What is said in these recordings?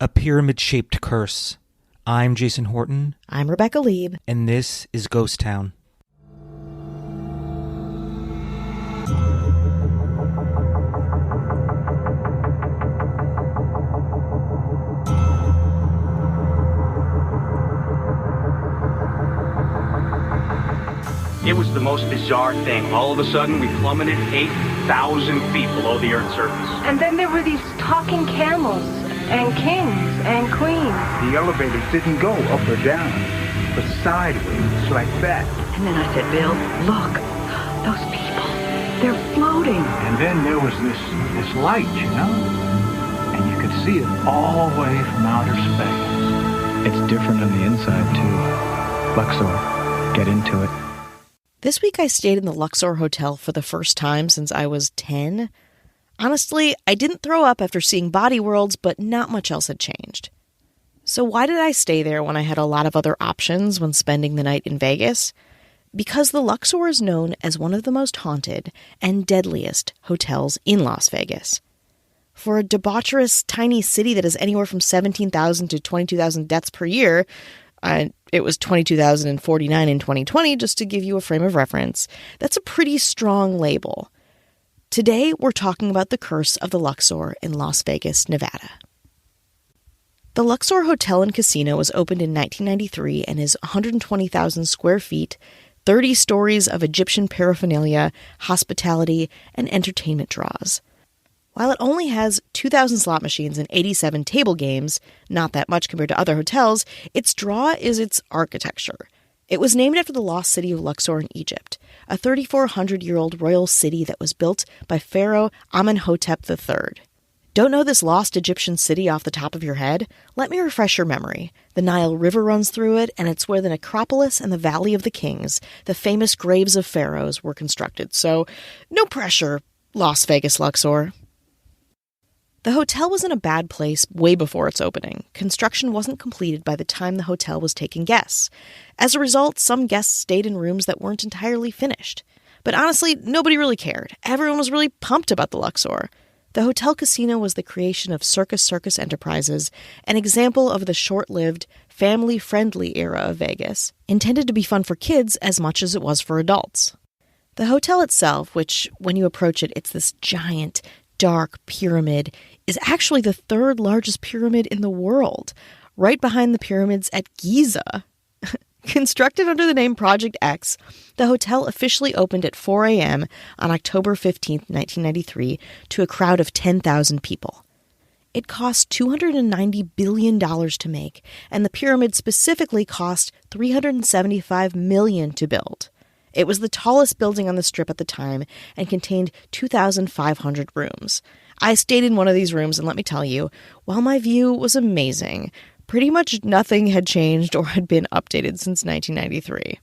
A pyramid-shaped curse. I'm Jason Horton. I'm Rebecca Lieb. And this is Ghost Town. It was the most bizarre thing. All of a sudden, we plummeted 8,000 feet below the Earth's surface. And then there were these talking camels, and kings, and queens. The elevator didn't go up or down, but sideways, like that. And then I said, Bill, look, those people, they're floating. And then there was this light, you know? And you could see it all the way from outer space. It's different on the inside, too. Luxor, get into it. This week I stayed in the Luxor Hotel for the first time since I was 10. Honestly, I didn't throw up after seeing Body Worlds, but not much else had changed. So why did I stay there when I had a lot of other options when spending the night in Vegas? Because the Luxor is known as one of the most haunted and deadliest hotels in Las Vegas. For a debaucherous tiny city that has anywhere from 17,000 to 22,000 deaths per year, it was 22,049 in 2020, just to give you a frame of reference. That's a pretty strong label. Today, we're talking about the curse of the Luxor in Las Vegas, Nevada. The Luxor Hotel and Casino was opened in 1993 and is 120,000 square feet, 30 stories of Egyptian paraphernalia, hospitality, and entertainment draws. While it only has 2,000 slot machines and 87 table games, not that much compared to other hotels, its draw is its architecture. It was named after the lost city of Luxor in Egypt, a 3,400-year-old royal city that was built by Pharaoh Amenhotep III. Don't know this lost Egyptian city off the top of your head? Let me refresh your memory. The Nile River runs through it, and it's where the necropolis and the Valley of the Kings, the famous graves of pharaohs, were constructed. So, no pressure, Las Vegas Luxor. The hotel was in a bad place way before its opening. Construction wasn't completed by the time the hotel was taking guests. As a result, some guests stayed in rooms that weren't entirely finished. But honestly, nobody really cared. Everyone was really pumped about the Luxor. The Hotel Casino was the creation of Circus Enterprises, an example of the short-lived, family-friendly era of Vegas, intended to be fun for kids as much as it was for adults. The hotel itself, which, when you approach it, it's this giant, dark pyramid, is actually the third largest pyramid in the world, right behind the pyramids at Giza. Constructed under the name Project X, the hotel officially opened at 4 a.m. on October 15, 1993, to a crowd of 10,000 people. It cost $290 billion to make, and the pyramid specifically cost $375 million to build. It was the tallest building on the Strip at the time and contained 2,500 rooms. I stayed in one of these rooms, and let me tell you, while my view was amazing, pretty much nothing had changed or had been updated since 1993.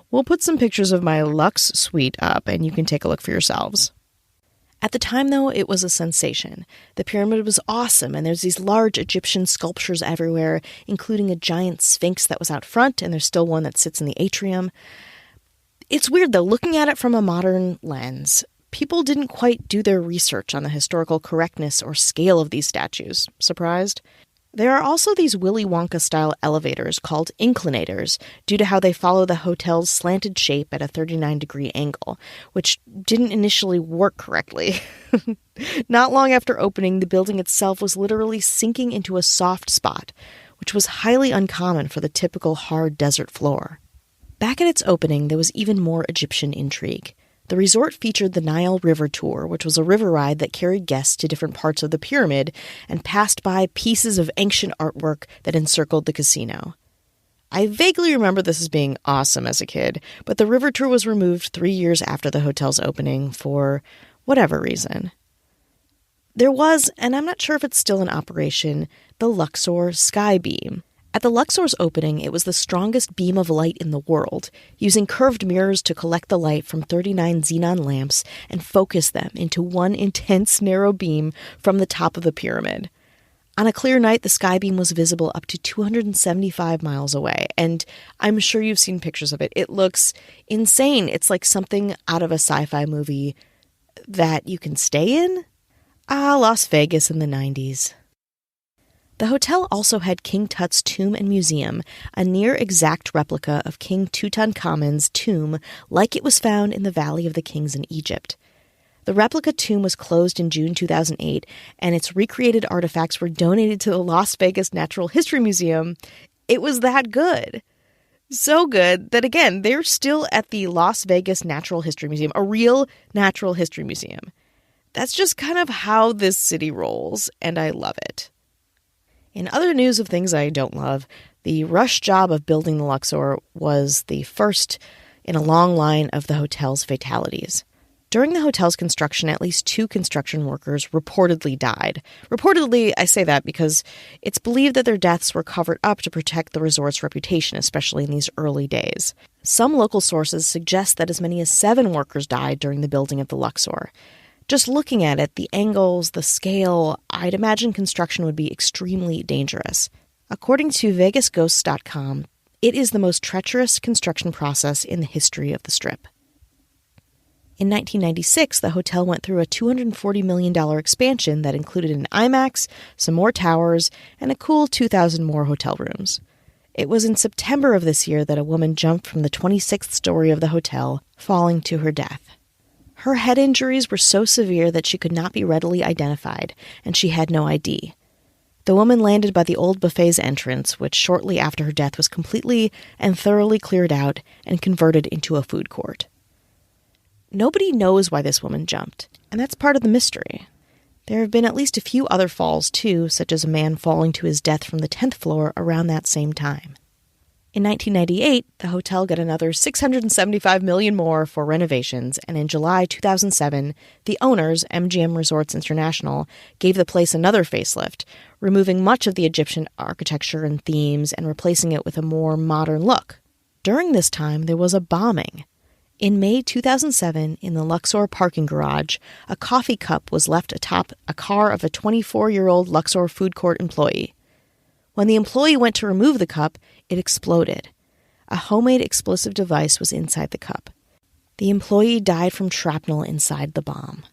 We'll put some pictures of my Lux suite up, and you can take a look for yourselves. At the time, though, it was a sensation. The pyramid was awesome, and there's these large Egyptian sculptures everywhere, including a giant sphinx that was out front, and there's still one that sits in the atrium. It's weird, though, looking at it from a modern lens. People didn't quite do their research on the historical correctness or scale of these statues. Surprised? There are also these Willy Wonka-style elevators called inclinators due to how they follow the hotel's slanted shape at a 39-degree angle, which didn't initially work correctly. Not long after opening, the building itself was literally sinking into a soft spot, which was highly uncommon for the typical hard desert floor. Back at its opening, there was even more Egyptian intrigue. The resort featured the Nile River Tour, which was a river ride that carried guests to different parts of the pyramid and passed by pieces of ancient artwork that encircled the casino. I vaguely remember this as being awesome as a kid, but the river tour was removed 3 years after the hotel's opening for whatever reason. There was, and I'm not sure if it's still in operation, the Luxor Sky Beam. At the Luxor's opening, it was the strongest beam of light in the world, using curved mirrors to collect the light from 39 xenon lamps and focus them into one intense narrow beam from the top of the pyramid. On a clear night, the sky beam was visible up to 275 miles away, and I'm sure you've seen pictures of it. It looks insane. It's like something out of a sci-fi movie that you can stay in. Las Vegas in the 90s. The hotel also had King Tut's tomb and museum, a near-exact replica of King Tutankhamun's tomb like it was found in the Valley of the Kings in Egypt. The replica tomb was closed in June 2008, and its recreated artifacts were donated to the Las Vegas Natural History Museum. It was that good. So good that, again, they're still at the Las Vegas Natural History Museum, a real natural history museum. That's just kind of how this city rolls, and I love it. In other news of things I don't love, the rush job of building the Luxor was the first in a long line of the hotel's fatalities. During the hotel's construction, at least 2 construction workers reportedly died. Reportedly, I say that because it's believed that their deaths were covered up to protect the resort's reputation, especially in these early days. Some local sources suggest that as many as 7 workers died during the building of the Luxor. Just looking at it, the angles, the scale, I'd imagine construction would be extremely dangerous. According to VegasGhosts.com, it is the most treacherous construction process in the history of the Strip. In 1996, the hotel went through a $240 million expansion that included an IMAX, some more towers, and a cool 2,000 more hotel rooms. It was in September of this year that a woman jumped from the 26th story of the hotel, falling to her death. Her head injuries were so severe that she could not be readily identified, and she had no ID. The woman landed by the old buffet's entrance, which shortly after her death was completely and thoroughly cleared out and converted into a food court. Nobody knows why this woman jumped, and that's part of the mystery. There have been at least a few other falls, too, such as a man falling to his death from the 10th floor around that same time. In 1998, the hotel got another $675 million more for renovations, and in July 2007, the owners, MGM Resorts International, gave the place another facelift, removing much of the Egyptian architecture and themes and replacing it with a more modern look. During this time, there was a bombing. In May 2007, in the Luxor parking garage, a coffee cup was left atop a car of a 24-year-old Luxor food court employee. When the employee went to remove the cup, it exploded. A homemade explosive device was inside the cup. The employee died from shrapnel inside the bomb.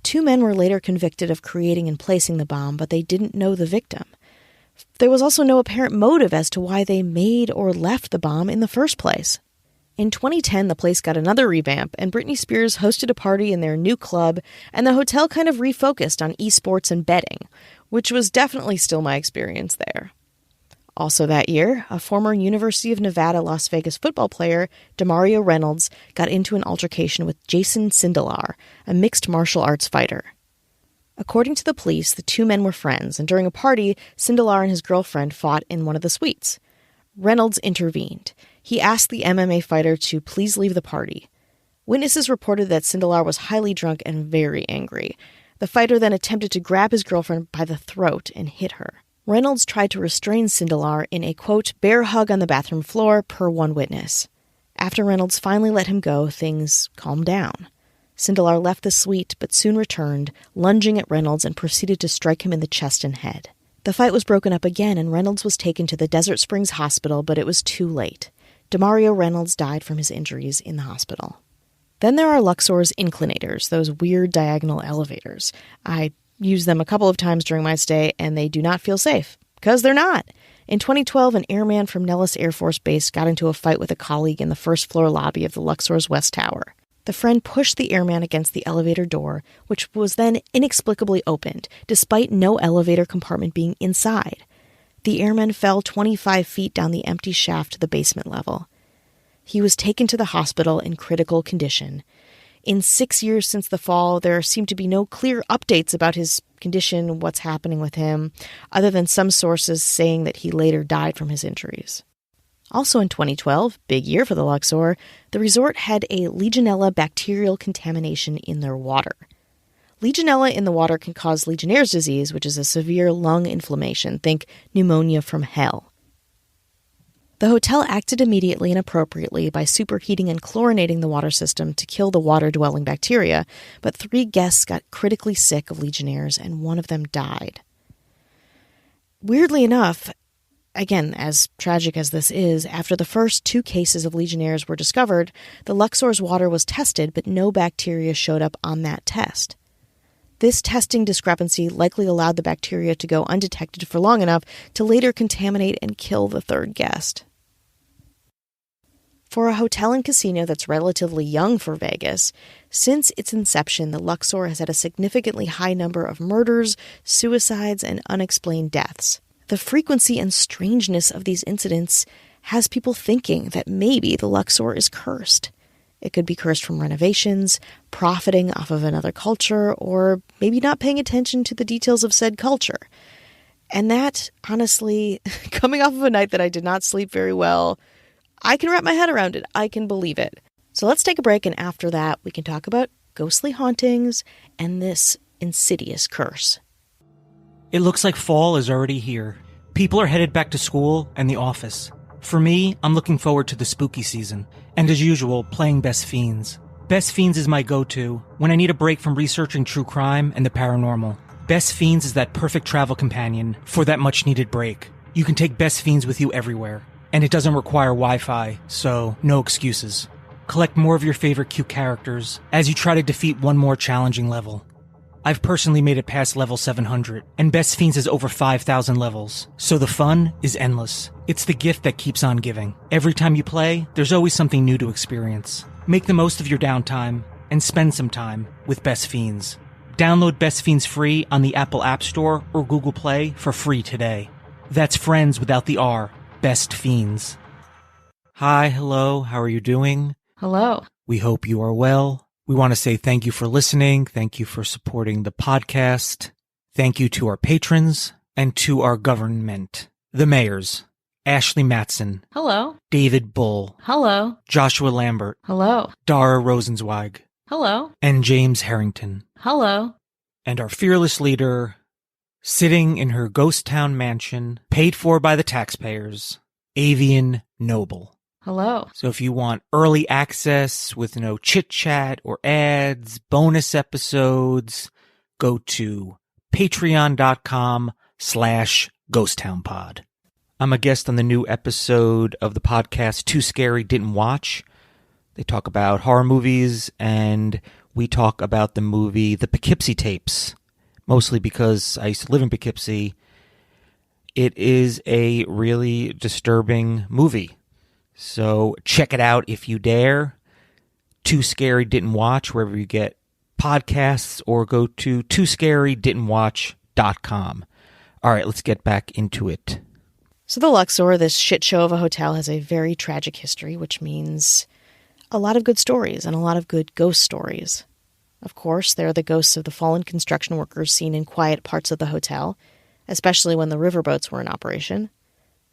2 men were later convicted of creating and placing the bomb, but they didn't know the victim. There was also no apparent motive as to why they made or left the bomb in the first place. In 2010, the place got another revamp, and Britney Spears hosted a party in their new club, and the hotel kind of refocused on esports and betting, which was definitely still my experience there. Also that year, a former University of Nevada Las Vegas football player, Demario Reynolds, got into an altercation with Jason Sindelar, a mixed martial arts fighter. According to the police, the 2 men were friends, and during a party, Sindelar and his girlfriend fought in one of the suites. Reynolds intervened. He asked the MMA fighter to please leave the party. Witnesses reported that Sindelar was highly drunk and very angry. The fighter then attempted to grab his girlfriend by the throat and hit her. Reynolds tried to restrain Sindelar in a, quote, bear hug on the bathroom floor, per one witness. After Reynolds finally let him go, things calmed down. Sindelar left the suite, but soon returned, lunging at Reynolds and proceeded to strike him in the chest and head. The fight was broken up again, and Reynolds was taken to the Desert Springs Hospital, but it was too late. Demario Reynolds died from his injuries in the hospital. Then there are Luxor's inclinators, those weird diagonal elevators. I used them a couple of times during my stay, and they do not feel safe. Because they're not. In 2012, an airman from Nellis Air Force Base got into a fight with a colleague in the first-floor lobby of the Luxor's West Tower. The friend pushed the airman against the elevator door, which was then inexplicably opened, despite no elevator compartment being inside. The airman fell 25 feet down the empty shaft to the basement level. He was taken to the hospital in critical condition. In 6 years since the fall, there seemed to be no clear updates about his condition, what's happening with him, other than some sources saying that he later died from his injuries. Also in 2012, big year for the Luxor, the resort had a Legionella bacterial contamination in their water. Legionella in the water can cause Legionnaire's disease, which is a severe lung inflammation. Think pneumonia from hell. The hotel acted immediately and appropriately by superheating and chlorinating the water system to kill the water-dwelling bacteria, but 3 guests got critically sick of Legionnaires, and one of them died. Weirdly enough, again, as tragic as this is, after the first 2 cases of Legionnaires were discovered, the Luxor's water was tested, but no bacteria showed up on that test. This testing discrepancy likely allowed the bacteria to go undetected for long enough to later contaminate and kill the third guest. For a hotel and casino that's relatively young for Vegas, since its inception, the Luxor has had a significantly high number of murders, suicides, and unexplained deaths. The frequency and strangeness of these incidents has people thinking that maybe the Luxor is cursed. It could be cursed from renovations, profiting off of another culture, or maybe not paying attention to the details of said culture. And that, honestly, coming off of a night that I did not sleep very well, I can wrap my head around it. I can believe it. So let's take a break, and after that, we can talk about ghostly hauntings and this insidious curse. It looks like fall is already here. People are headed back to school and the office. For me, I'm looking forward to the spooky season, and as usual, playing Best Fiends. Best Fiends is my go-to when I need a break from researching true crime and the paranormal. Best Fiends is that perfect travel companion for that much-needed break. You can take Best Fiends with you everywhere, and it doesn't require Wi-Fi, so no excuses. Collect more of your favorite cute characters as you try to defeat one more challenging level. I've personally made it past level 700, and Best Fiends has over 5,000 levels, so the fun is endless. It's the gift that keeps on giving. Every time you play, there's always something new to experience. Make the most of your downtime, and spend some time with Best Fiends. Download Best Fiends free on the Apple App Store or Google Play for free today. That's friends without the R, Best Fiends. Hi, hello, how are you doing? Hello. We hope you are well. We want to say thank you for listening. Thank you for supporting the podcast. Thank you to our patrons and to our government. The mayors, Ashley Matson. Hello. David Bull. Hello. Joshua Lambert. Hello. Dara Rosenzweig. Hello. And James Harrington. Hello. And our fearless leader, sitting in her ghost town mansion, paid for by the taxpayers, Avian Noble. Hello. So if you want early access with no chit-chat or ads, bonus episodes, go to patreon.com/ghosttownpod. I'm a guest on the new episode of the podcast Too Scary Didn't Watch. They talk about horror movies, and we talk about the movie The Poughkeepsie Tapes, mostly because I used to live in Poughkeepsie. It is a really disturbing movie. So check it out if you dare. Too Scary Didn't Watch, wherever you get podcasts, or go to tooscarydidn'twatch.com. All right, let's get back into it. So the Luxor, this shit show of a hotel, has a very tragic history, which means a lot of good stories and a lot of good ghost stories. Of course, there are the ghosts of the fallen construction workers seen in quiet parts of the hotel, especially when the riverboats were in operation.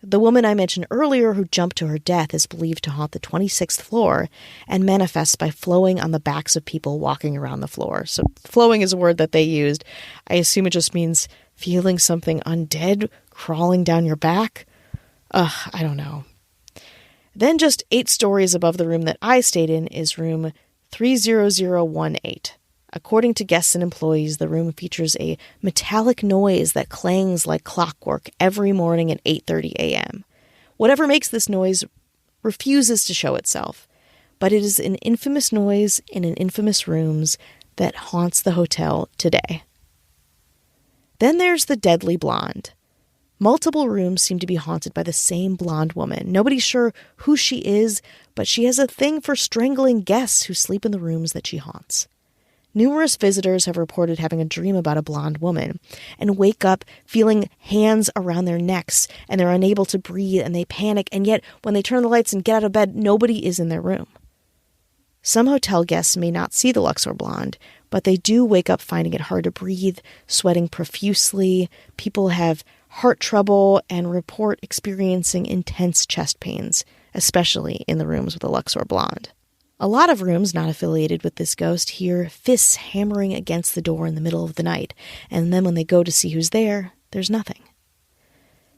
The woman I mentioned earlier who jumped to her death is believed to haunt the 26th floor and manifests by flowing on the backs of people walking around the floor. So flowing is a word that they used. I assume it just means feeling something undead crawling down your back. I don't know. Then just 8 stories above the room that I stayed in is room 30018. According to guests and employees, the room features a metallic noise that clangs like clockwork every morning at 8:30 a.m. Whatever makes this noise refuses to show itself, but it is an infamous noise in an infamous rooms that haunts the hotel today. Then there's the deadly blonde. Multiple rooms seem to be haunted by the same blonde woman. Nobody's sure who she is, but she has a thing for strangling guests who sleep in the rooms that she haunts. Numerous visitors have reported having a dream about a blonde woman and wake up feeling hands around their necks, and they're unable to breathe and they panic, and yet when they turn the lights and get out of bed, nobody is in their room. Some hotel guests may not see the Luxor blonde, but they do wake up finding it hard to breathe, sweating profusely. People have heart trouble and report experiencing intense chest pains, especially in the rooms with the Luxor blonde. A lot of rooms not affiliated with this ghost hear fists hammering against the door in the middle of the night, and then when they go to see who's there, there's nothing.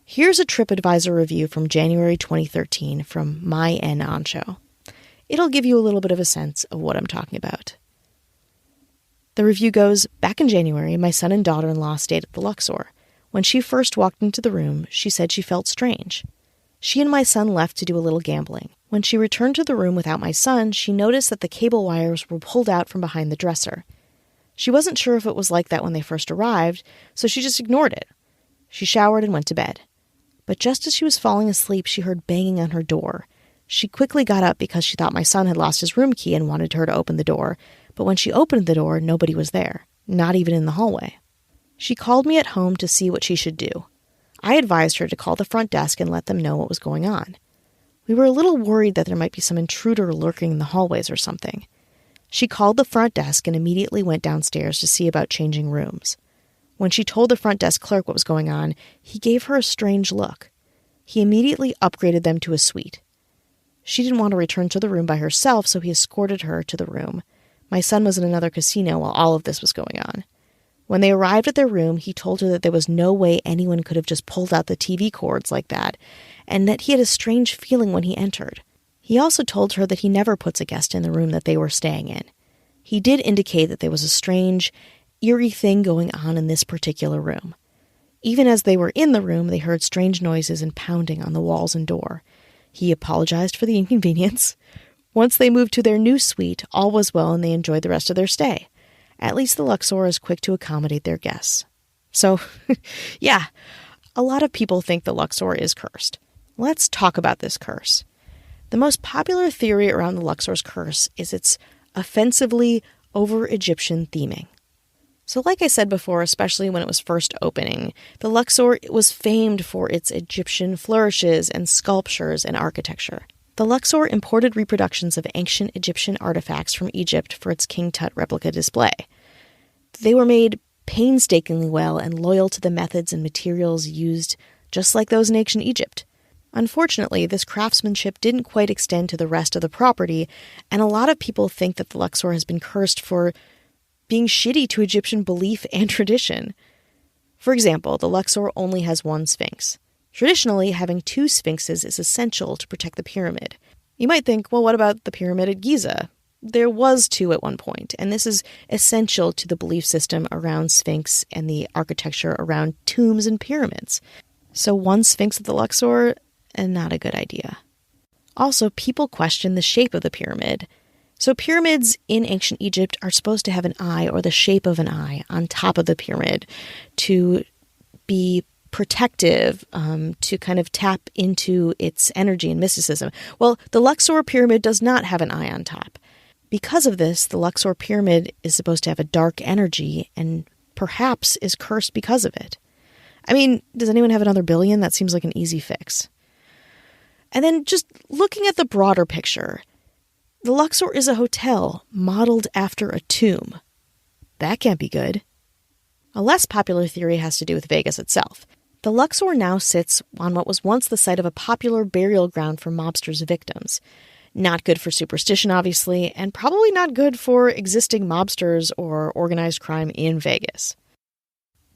Here's a TripAdvisor review from January 2013 from My N On Show. It'll give you a little bit of a sense of what I'm talking about. The review goes, back in January, my son and daughter-in-law stayed at the Luxor. When she first walked into the room, she said she felt strange. She and my son left to do a little gambling. When she returned to the room without my son, she noticed that the cable wires were pulled out from behind the dresser. She wasn't sure if it was like that when they first arrived, so she just ignored it. She showered and went to bed. But just as she was falling asleep, she heard banging on her door. She quickly got up because she thought my son had lost his room key and wanted her to open the door. But when she opened the door, nobody was there, not even in the hallway. She called me at home to see what she should do. I advised her to call the front desk and let them know what was going on. We were a little worried that there might be some intruder lurking in the hallways or something. She called the front desk and immediately went downstairs to see about changing rooms. When she told the front desk clerk what was going on, he gave her a strange look. He immediately upgraded them to a suite. She didn't want to return to the room by herself, so he escorted her to the room. My son was in another casino while all of this was going on. When they arrived at their room, he told her that there was no way anyone could have just pulled out the TV cords like that, and that he had a strange feeling when he entered. He also told her that he never puts a guest in the room that they were staying in. He did indicate that there was a strange, eerie thing going on in this particular room. Even as they were in the room, they heard strange noises and pounding on the walls and door. He apologized for the inconvenience. Once they moved to their new suite, all was well and they enjoyed the rest of their stay. At least the Luxor is quick to accommodate their guests. So, yeah, a lot of people think the Luxor is cursed. Let's talk about this curse. The most popular theory around the Luxor's curse is its offensively over-Egyptian theming. So like I said before, especially when it was first opening, the Luxor was famed for its Egyptian flourishes and sculptures and architecture. The Luxor imported reproductions of ancient Egyptian artifacts from Egypt for its King Tut replica display. They were made painstakingly well and loyal to the methods and materials used, just like those in ancient Egypt. Unfortunately, this craftsmanship didn't quite extend to the rest of the property, and a lot of people think that the Luxor has been cursed for being shitty to Egyptian belief and tradition. For example, the Luxor only has one sphinx. Traditionally, having two sphinxes is essential to protect the pyramid. You might think, well, what about the pyramid at Giza? There was two at one point, and this is essential to the belief system around sphinx and the architecture around tombs and pyramids. So one sphinx at the Luxor, not a good idea. Also, people question the shape of the pyramid. So pyramids in ancient Egypt are supposed to have an eye or the shape of an eye on top of the pyramid to be protective, to kind of tap into its energy and mysticism. Well, the Luxor pyramid does not have an eye on top. Because of this, the Luxor pyramid is supposed to have a dark energy and perhaps is cursed because of it. I mean, does anyone have another billion? That seems like an easy fix. And then just looking at the broader picture, the Luxor is a hotel modeled after a tomb. That can't be good. A less popular theory has to do with Vegas itself. The Luxor now sits on what was once the site of a popular burial ground for mobsters' victims. Not good for superstition, obviously, and probably not good for existing mobsters or organized crime in Vegas.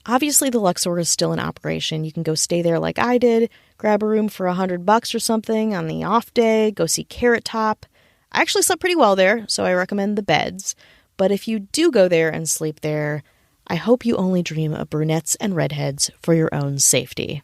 Obviously, the Luxor is still in operation. You can go stay there like I did, grab a room for $100 or something on the off day, go see Carrot Top. I actually slept pretty well there, so I recommend the beds. But if you do go there and sleep there, I hope you only dream of brunettes and redheads for your own safety.